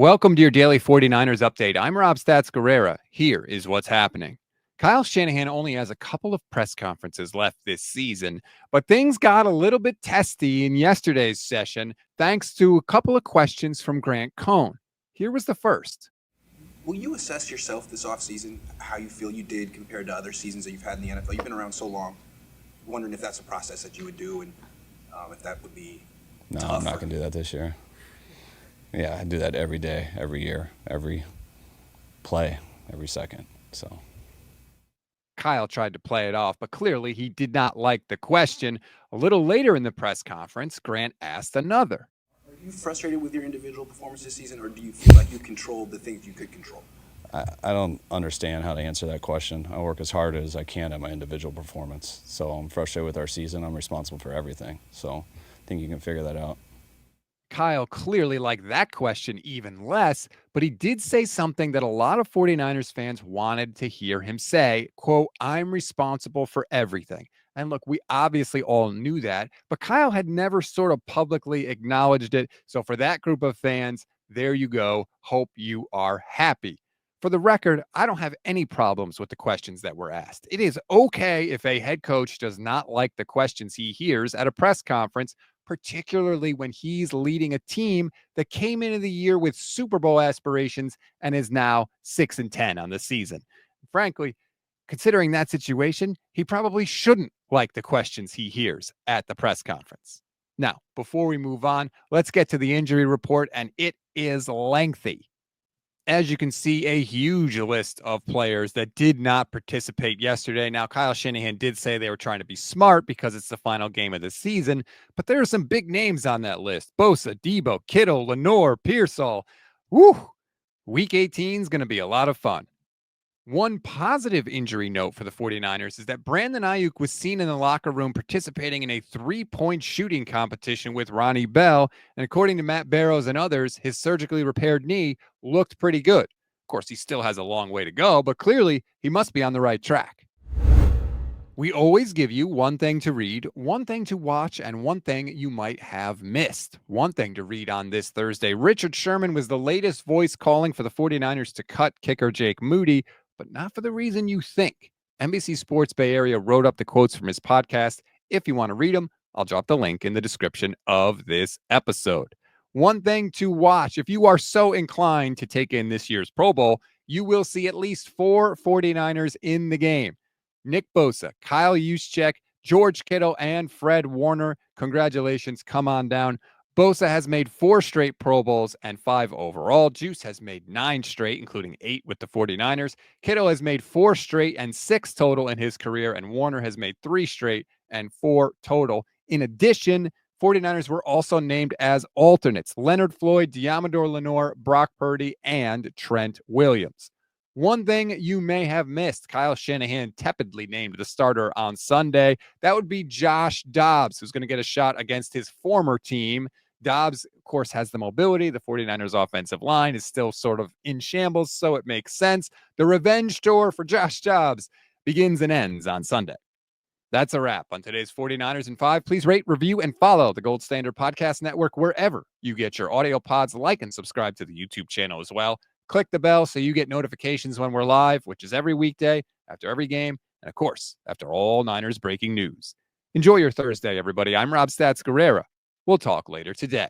Welcome to your daily 49ers update. I'm Rob Stats Guerrera. Here is what's happening. Kyle Shanahan only has a couple of press conferences left this season, but things got a little bit testy in yesterday's session thanks to a couple of questions from Grant Cohn. Here was the first. Will you assess yourself this offseason, how you feel you did compared to other seasons that you've had in the NFL? You've been around so long. Wondering if that's a process that you would do and if that would be No, tough. I'm not going to do that this year. Yeah, I do that every day, every year, every play, every second. So Kyle tried to play it off, but clearly he did not like the question. A little later in the press conference, Grant asked another. Are you frustrated with your individual performance this season, or do you feel like you controlled the things you could control? I don't understand how to answer that question. I work as hard as I can at my individual performance. So I'm frustrated with our season. I'm responsible for everything. So I think you can figure that out. Kyle clearly liked that question even less, but he did say something that a lot of 49ers fans wanted to hear him say, quote, "I'm responsible for everything." And look, we obviously all knew that, but Kyle had never sort of publicly acknowledged it. So for that group of fans, there you go. Hope you are happy. For the record, I don't have any problems with the questions that were asked. It is okay if a head coach does not like the questions he hears at a press conference, particularly when he's leading a team that came into the year with Super Bowl aspirations and is now 6-10 on the season. Frankly, considering that situation, he probably shouldn't like the questions he hears at the press conference. Now, before we move on, let's get to the injury report, and it is lengthy. As you can see, a huge list of players that did not participate yesterday. Now, Kyle Shanahan did say they were trying to be smart because it's the final game of the season, but there are some big names on that list. Bosa, Debo, Kittle, Lenore, Pearsall. Woo! Week 18 is going to be a lot of fun. One positive injury note for the 49ers is that Brandon Ayuk was seen in the locker room participating in a three-point shooting competition with Ronnie Bell. And according to Matt Barrows and others, his surgically repaired knee looked pretty good. Of course, he still has a long way to go, but clearly he must be on the right track. We always give you one thing to read, one thing to watch, and one thing you might have missed. One thing to read on this Thursday. Richard Sherman was the latest voice calling for the 49ers to cut kicker Jake Moody, but not for the reason you think. NBC Sports Bay Area wrote up the quotes from his podcast. If you want to read them, I'll drop the link in the description of this episode. One thing to watch, if you are so inclined to take in this year's Pro Bowl, you will see at least 4 49ers in the game. Nick Bosa, Kyle Juszczyk, George Kittle, and Fred Warner. Congratulations. Come on down. Bosa has made 4 straight Pro Bowls and 5 overall. Juice has made 9 straight, including 8 with the 49ers. Kittle has made 4 straight and 6 total in his career, and Warner has made 3 straight and 4 total. In addition, 49ers were also named as alternates: Leonard Floyd, Diamador Lenore, Brock Purdy, and Trent Williams. One thing you may have missed, Kyle Shanahan tepidly named the starter on Sunday. That would be Josh Dobbs, who's going to get a shot against his former team. Dobbs, of course, has the mobility. The 49ers offensive line is still sort of in shambles, so it makes sense. The revenge tour for Josh Dobbs begins and ends on Sunday. That's a wrap on today's 49ers in 5. Please rate, review, and follow the Gold Standard Podcast Network wherever you get your audio pods. Like and subscribe to the YouTube channel as well. Click the bell so you get notifications when we're live, which is every weekday, after every game, and of course, after all Niners breaking news. Enjoy your Thursday, everybody. I'm Rob Stats Guerrera. We'll talk later today.